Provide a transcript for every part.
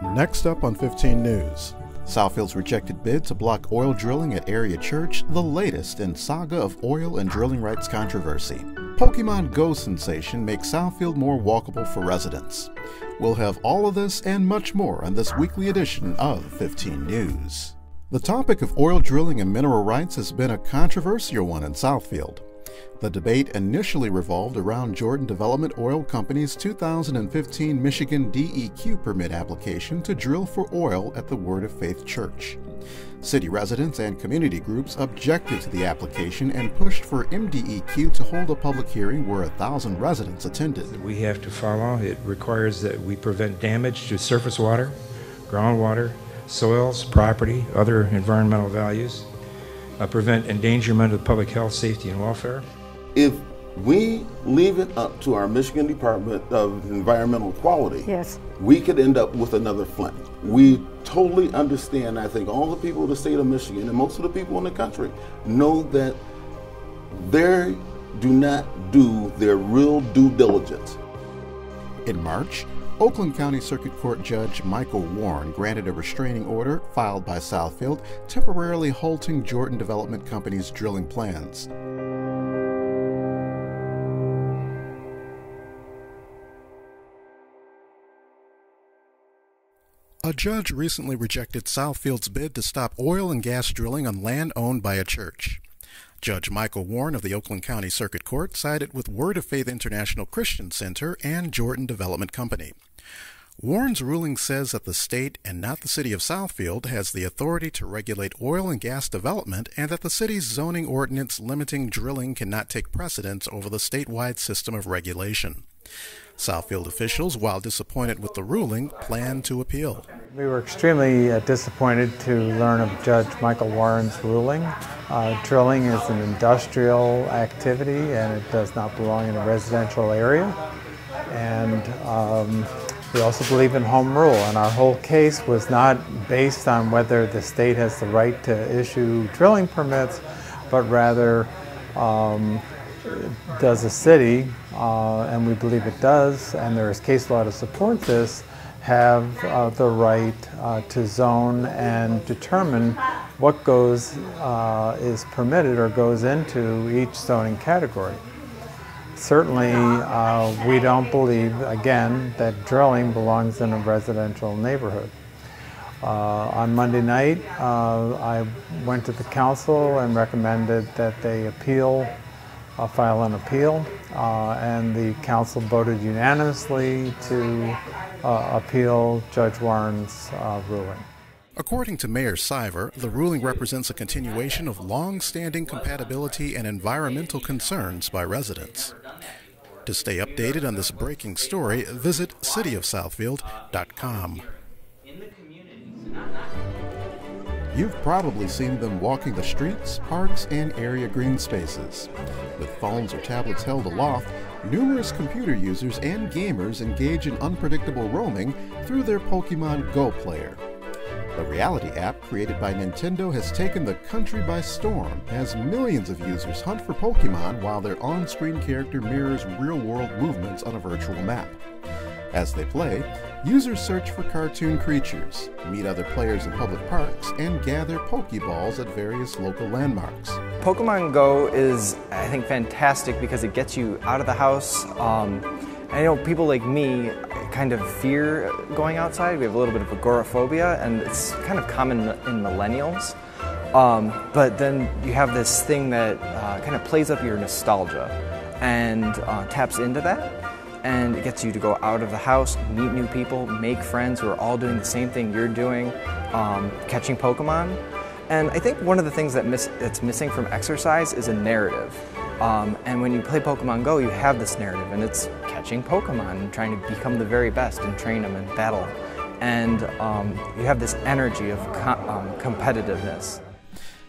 Next up on 15 News, Southfield's rejected bid to block oil drilling at area church, the latest in saga of oil and drilling rights controversy. Pokemon Go sensation makes Southfield more walkable for residents. We'll have all of this and much more on this weekly edition of 15 News. The topic of oil drilling and mineral rights has been a controversial one in Southfield. The debate initially revolved around Jordan Development Oil Company's 2015 Michigan DEQ permit application to drill for oil at the Word of Faith Church. City residents and community groups objected to the application and pushed for MDEQ to hold a public hearing where 1,000 residents attended. We have to follow. It requires that we prevent damage to surface water, groundwater, soils, property, other environmental values, prevent endangerment of public health, safety, and welfare. If we leave it up to our Michigan Department of Environmental Quality, yes, we could end up with another Flint. We totally understand, I think all the people of the state of Michigan and most of the people in the country know that they do not do their real due diligence. In March, Oakland County Circuit Court Judge Michael Warren granted a restraining order filed by Southfield, temporarily halting Jordan Development Company's drilling plans. A judge recently rejected Southfield's bid to stop oil and gas drilling on land owned by a church. Judge Michael Warren of the Oakland County Circuit Court sided with Word of Faith International Christian Center and Jordan Development Company. Warren's ruling says that the state and not the city of Southfield has the authority to regulate oil and gas development and that the city's zoning ordinance limiting drilling cannot take precedence over the statewide system of regulation. Southfield officials, while disappointed with the ruling, plan to appeal. We were extremely disappointed to learn of Judge Michael Warren's ruling. Drilling is an industrial activity and it does not belong in a residential area. And we also believe in home rule, and our whole case was not based on whether the state has the right to issue drilling permits, but rather does the city, and we believe it does, and there is case law to support this, have the right to zone and determine what is permitted or goes into each zoning category. Certainly, we don't believe, again, that drilling belongs in a residential neighborhood. On Monday night, I went to the council and recommended that they file an appeal, and the council voted unanimously to appeal Judge Warren's ruling. According to Mayor Siver, the ruling represents a continuation of long-standing compatibility and environmental concerns by residents. To stay updated on this breaking story, visit cityofsouthfield.com. You've probably seen them walking the streets, parks, and area green spaces. With phones or tablets held aloft, numerous computer users and gamers engage in unpredictable roaming through their Pokemon Go player. The Reality app created by Nintendo has taken the country by storm as millions of users hunt for Pokemon while their on-screen character mirrors real-world movements on a virtual map. As they play, users search for cartoon creatures, meet other players in public parks, and gather Pokeballs at various local landmarks. Pokemon Go is, I think, fantastic because it gets you out of the house. I know people like me kind of fear going outside. We have a little bit of agoraphobia, and it's kind of common in millennials. But then you have this thing that kind of plays up your nostalgia and taps into that. And it gets you to go out of the house, meet new people, make friends who are all doing the same thing you're doing, catching Pokemon. And I think one of the things that's missing from exercise is a narrative. And when you play Pokemon Go, you have this narrative, and it's catching Pokemon and trying to become the very best and train them in battle. And you have this energy of competitiveness.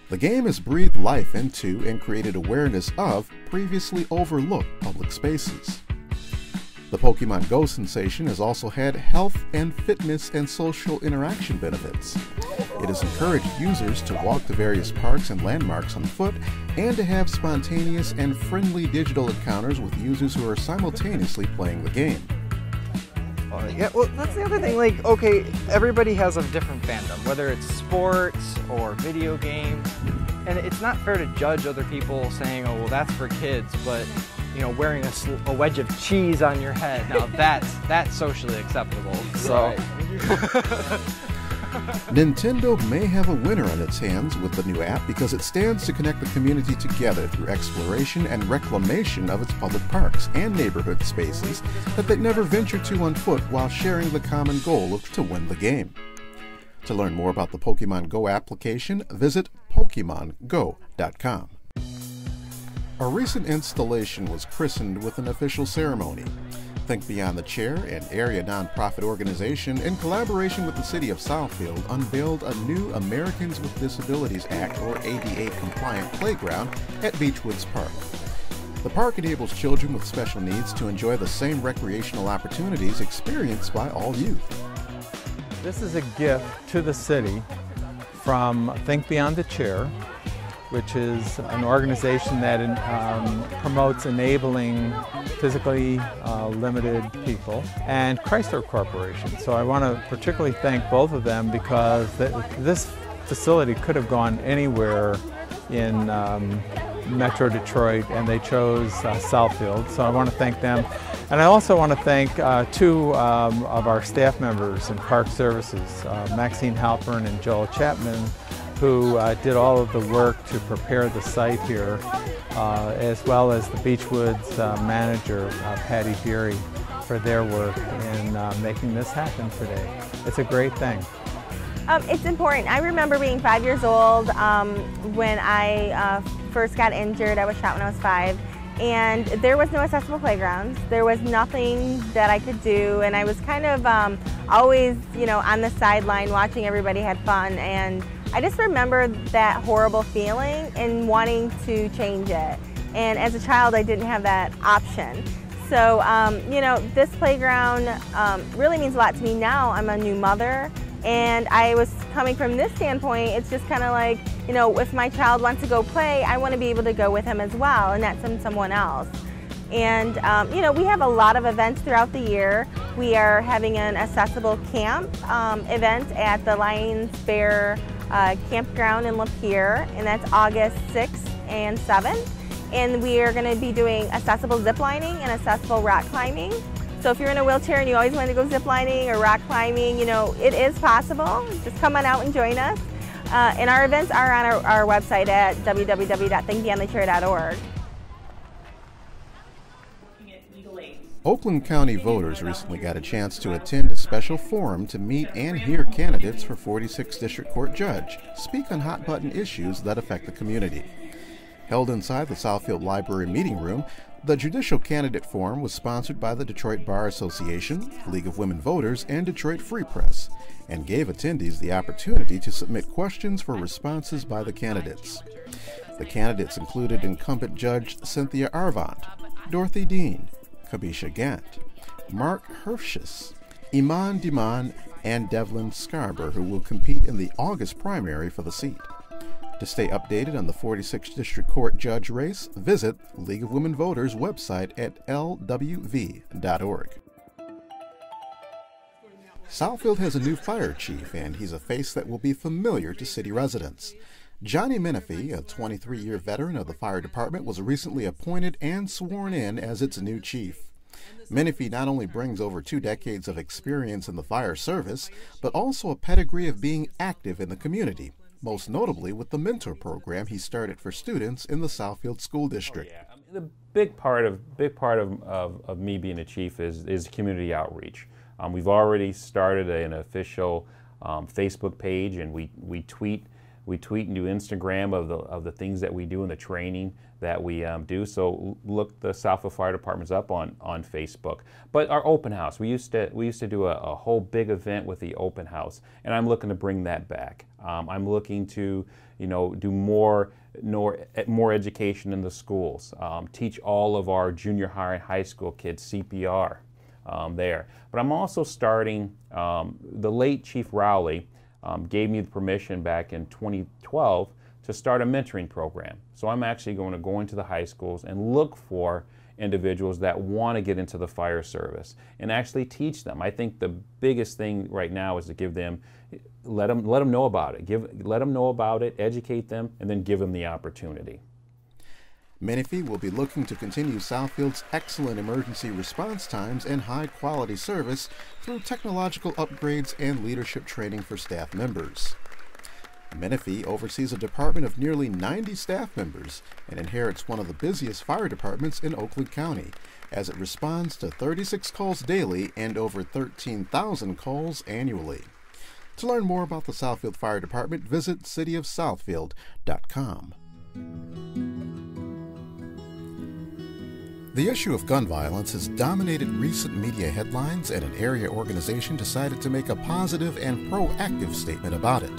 The game has breathed life into and created awareness of previously overlooked public spaces. The Pokemon Go sensation has also had health and fitness and social interaction benefits. It has encouraged users to walk to various parks and landmarks on foot and to have spontaneous and friendly digital encounters with users who are simultaneously playing the game. Yeah, well, that's the other thing. Like, okay, everybody has a different fandom, whether it's sports or video games, and it's not fair to judge other people saying, "Oh, well, that's for kids," but you know, wearing a wedge of cheese on your head, now that's socially acceptable. So. Nintendo may have a winner on its hands with the new app because it stands to connect the community together through exploration and reclamation of its public parks and neighborhood spaces that they never venture to on foot while sharing the common goal to win the game. To learn more about the Pokemon Go application, visit PokemonGo.com. A recent installation was christened with an official ceremony. Think Beyond the Chair, an area nonprofit organization, in collaboration with the city of Southfield, unveiled a new Americans with Disabilities Act, or ADA-compliant playground at Beech Park. The park enables children with special needs to enjoy the same recreational opportunities experienced by all youth. This is a gift to the city from Think Beyond the Chair, which is an organization that promotes enabling physically limited people, and Chrysler Corporation. So I want to particularly thank both of them because this facility could have gone anywhere in Metro Detroit, and they chose Southfield. So I want to thank them. And I also want to thank two of our staff members in Park Services, Maxine Halpern and Joel Chapman, who did all of the work to prepare the site here, as well as the Beechwoods manager, Patty Beery, for their work in making this happen today. It's a great thing. It's important. I remember being 5 years old when I first got injured. I was shot when I was 5. And there was no accessible playgrounds. There was nothing that I could do, and I was kind of always, you know, on the sideline watching everybody had fun. And I just remember that horrible feeling and wanting to change it. And as a child, I didn't have that option. So, you know, this playground really means a lot to me now. I'm a new mother, and I was coming from this standpoint. It's just kind of like, you know, if my child wants to go play, I want to be able to go with him as well, and that's someone else. And, you know, we have a lot of events throughout the year. We are having an accessible camp event at the Lions Fair campground in Lapeer, and that's August 6th and 7th. And we are going to be doing accessible zip lining and accessible rock climbing. So if you're in a wheelchair and you always want to go zip lining or rock climbing, you know, it is possible. Just come on out and join us. And our events are on our website at www.thinkbeyondthechair.org. Oakland County voters recently got a chance to attend a special forum to meet and hear candidates for 46th District Court Judge speak on hot-button issues that affect the community. Held inside the Southfield Library meeting room, the Judicial Candidate Forum was sponsored by the Detroit Bar Association, League of Women Voters, and Detroit Free Press, and gave attendees the opportunity to submit questions for responses by the candidates. The candidates included incumbent Judge Cynthia Arvant, Dorothy Dean, Kabisha Gant, Mark Herfschiss, Iman Diman, and Devlin Scarber, who will compete in the August primary for the seat. To stay updated on the 46th District Court Judge race, visit League of Women Voters website at lwv.org. Southfield has a new fire chief, and he's a face that will be familiar to city residents. Johnny Menifee, a 23-year veteran of the fire department, was recently appointed and sworn in as its new chief. Menifee not only brings over 2 decades of experience in the fire service, but also a pedigree of being active in the community, most notably with the mentor program he started for students in the Southfield School District. The big part of me being a chief is community outreach. We've already started an official Facebook page, and we tweet and do Instagram of the things that we do and the training that we do. So look the Southfield Fire Department's up on Facebook. But our open house, we used to do a whole big event with the open house, and I'm looking to bring that back. I'm looking to, you know, do more education in the schools, teach all of our junior high and high school kids CPR there. But I'm also starting, the late Chief Rowley gave me the permission back in 2012 to start a mentoring program. So I'm actually going to go into the high schools and look for individuals that want to get into the fire service and actually teach them. I think the biggest thing right now is to give them, let them know about it. Let them know about it, educate them, and then give them the opportunity. Menifee will be looking to continue Southfield's excellent emergency response times and high-quality service through technological upgrades and leadership training for staff members. Menifee oversees a department of nearly 90 staff members and inherits one of the busiest fire departments in Oakland County, as it responds to 36 calls daily and over 13,000 calls annually. To learn more about the Southfield Fire Department, visit cityofsouthfield.com. The issue of gun violence has dominated recent media headlines, and an area organization decided to make a positive and proactive statement about it.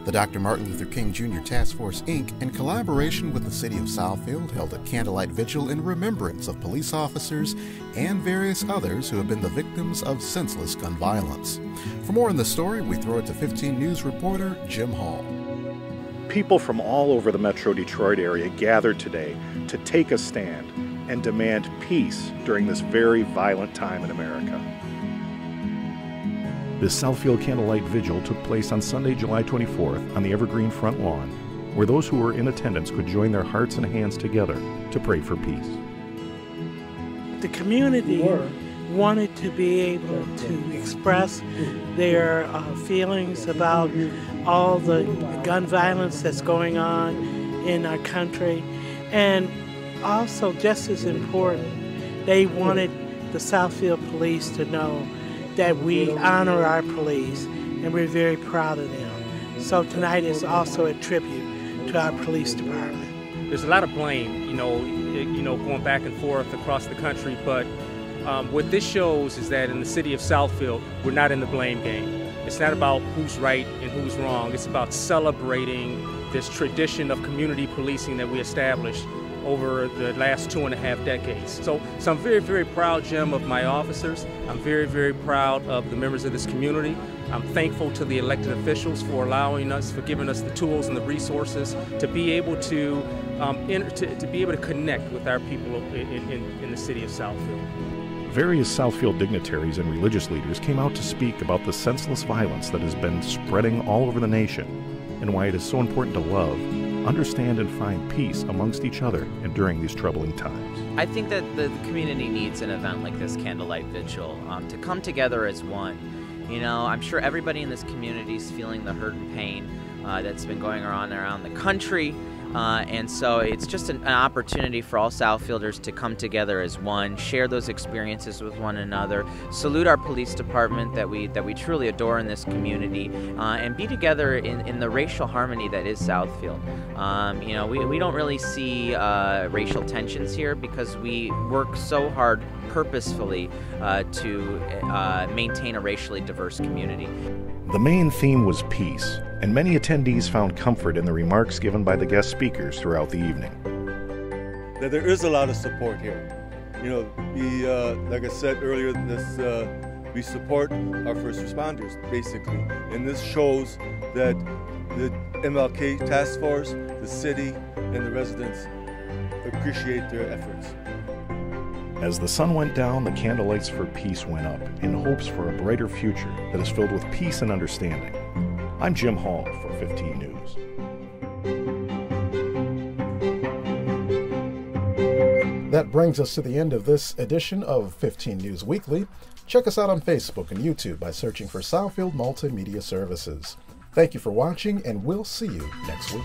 The Dr. Martin Luther King Jr. Task Force, Inc., in collaboration with the City of Southfield, held a Candlelight Vigil in remembrance of police officers and various others who have been the victims of senseless gun violence. For more on the story, we throw it to 15 News reporter Jim Hall. People from all over the Metro Detroit area gathered today to take a stand and demand peace during this very violent time in America. This Southfield Candlelight Vigil took place on Sunday, July 24th on the Evergreen front lawn, where those who were in attendance could join their hearts and hands together to pray for peace. The community wanted to be able to express their feelings about all the gun violence that's going on in our country, and also, just as important, they wanted the Southfield police to know that we honor our police and we're very proud of them. So tonight is also a tribute to our police department. There's a lot of blame, going back and forth across the country, but what this shows is that in the city of Southfield, we're not in the blame game. It's not about who's right and who's wrong. It's about celebrating this tradition of community policing that we established over the last 2.5 decades. So I'm very, very proud, Jim, of my officers. I'm very, very proud of the members of this community. I'm thankful to the elected officials for allowing us, for giving us the tools and the resources to be able to be able to connect with our people in the city of Southfield. Various Southfield dignitaries and religious leaders came out to speak about the senseless violence that has been spreading all over the nation and why it is so important to love, understand, and find peace amongst each other and during these troubling times. I think that the community needs an event like this Candlelight Vigil to come together as one. I'm sure everybody in this community is feeling the hurt and pain that's been going on around the country. And so it's just an opportunity for all Southfielders to come together as one, share those experiences with one another, salute our police department that we truly adore in this community, and be together in the racial harmony that is Southfield. We don't really see racial tensions here because we work so hard purposefully to maintain a racially diverse community. The main theme was peace, and many attendees found comfort in the remarks given by the guest speakers throughout the evening. That there is a lot of support here. Like I said earlier, we support our first responders, basically. And this shows that the MLK Task Force, the city, and the residents appreciate their efforts. As the sun went down, the candlelights for peace went up, in hopes for a brighter future that is filled with peace and understanding. I'm Jim Hall for 15 News. That brings us to the end of this edition of 15 News Weekly. Check us out on Facebook and YouTube by searching for Southfield Multimedia Services. Thank you for watching, and we'll see you next week.